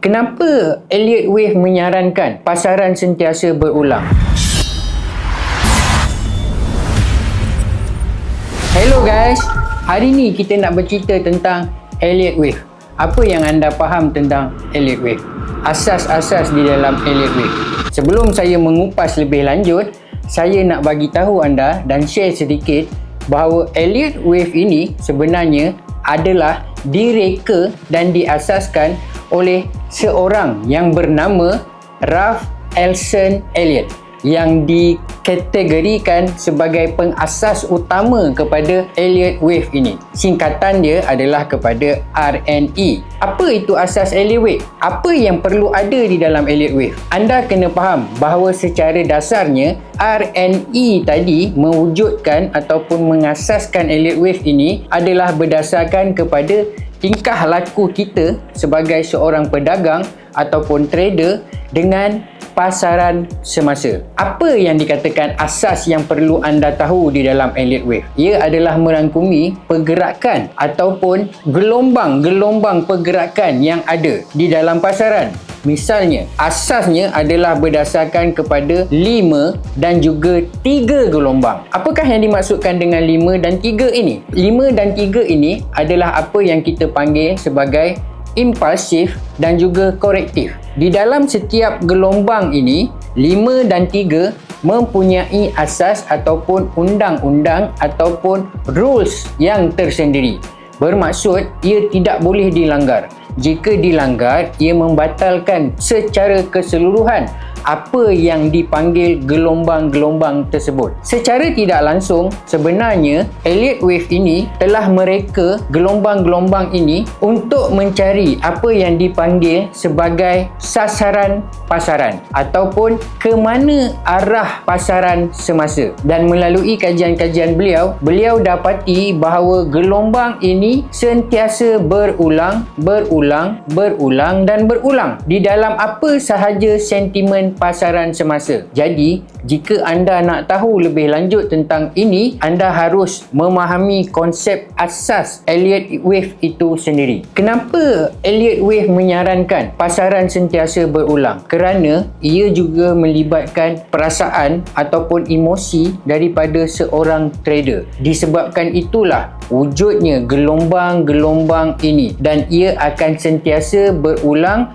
Kenapa Elliott Wave menyarankan pasaran sentiasa berulang? Hello guys, hari ni kita nak bercerita tentang Elliott Wave. Apa yang anda faham tentang Elliott Wave? Asas-asas di dalam Elliott Wave. Sebelum saya mengupas lebih lanjut, saya nak bagi tahu anda dan share sedikit bahawa Elliott Wave ini sebenarnya adalah direka dan diasaskan oleh seorang yang bernama Ralph Ellison Elliott yang dikategorikan sebagai pengasas utama kepada Elliott Wave ini. Singkatan dia adalah kepada RNE. Apa itu asas Elliott Wave? Apa yang perlu ada di dalam Elliott Wave? Anda kena faham bahawa secara dasarnya RNE tadi mewujudkan ataupun mengasaskan Elliott Wave ini adalah berdasarkan kepada tingkah laku kita sebagai seorang pedagang ataupun trader dengan pasaran semasa. Apa yang dikatakan asas yang perlu anda tahu di dalam Elliott Wave? Ia adalah merangkumi pergerakan ataupun gelombang-gelombang pergerakan yang ada di dalam pasaran. Misalnya, asasnya adalah berdasarkan kepada 5 dan juga 3 gelombang. Apakah yang dimaksudkan dengan 5 dan 3 ini? 5 dan 3 ini adalah apa yang kita panggil sebagai impulsif dan juga korektif. Di dalam setiap gelombang ini, 5 dan 3 mempunyai asas ataupun undang-undang ataupun rules yang tersendiri. Bermaksud, ia tidak boleh dilanggar. Jika dilanggar, ia membatalkan secara keseluruhan apa yang dipanggil gelombang-gelombang tersebut. Secara tidak langsung, sebenarnya Elliott Wave ini telah mereka gelombang-gelombang ini untuk mencari apa yang dipanggil sebagai sasaran pasaran ataupun ke mana arah pasaran semasa. Dan melalui kajian-kajian beliau dapati bahawa gelombang ini sentiasa berulang dan berulang di dalam apa sahaja sentimen pasaran semasa. Jadi, jika anda nak tahu lebih lanjut tentang ini, anda harus memahami konsep asas Elliott Wave itu sendiri. Kenapa Elliott Wave menyarankan pasaran sentiasa berulang? Kerana ia juga melibatkan perasaan ataupun emosi daripada seorang trader. Disebabkan itulah wujudnya gelombang-gelombang ini dan ia akan sentiasa berulang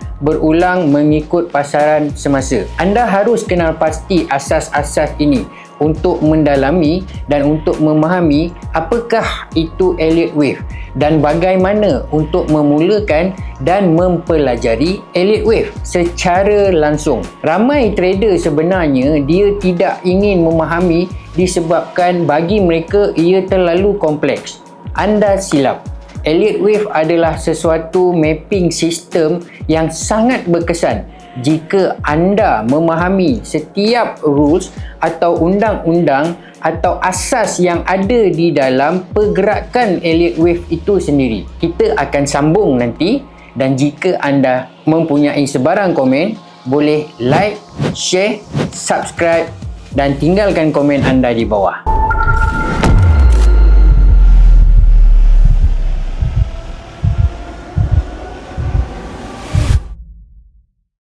mengikut pasaran semasa. Anda harus kenal pasti asas-asas ini untuk mendalami dan untuk memahami apakah itu Elliott Wave dan bagaimana untuk memulakan dan mempelajari Elliott Wave secara langsung. Ramai trader sebenarnya dia tidak ingin memahami disebabkan bagi mereka ia terlalu kompleks. Anda silap. Elliott Wave adalah sesuatu mapping sistem yang sangat berkesan jika anda memahami setiap rules atau undang-undang atau asas yang ada di dalam pergerakan Elliott Wave itu sendiri. Kita akan sambung nanti dan jika anda mempunyai sebarang komen, boleh like, share, subscribe dan tinggalkan komen anda di bawah.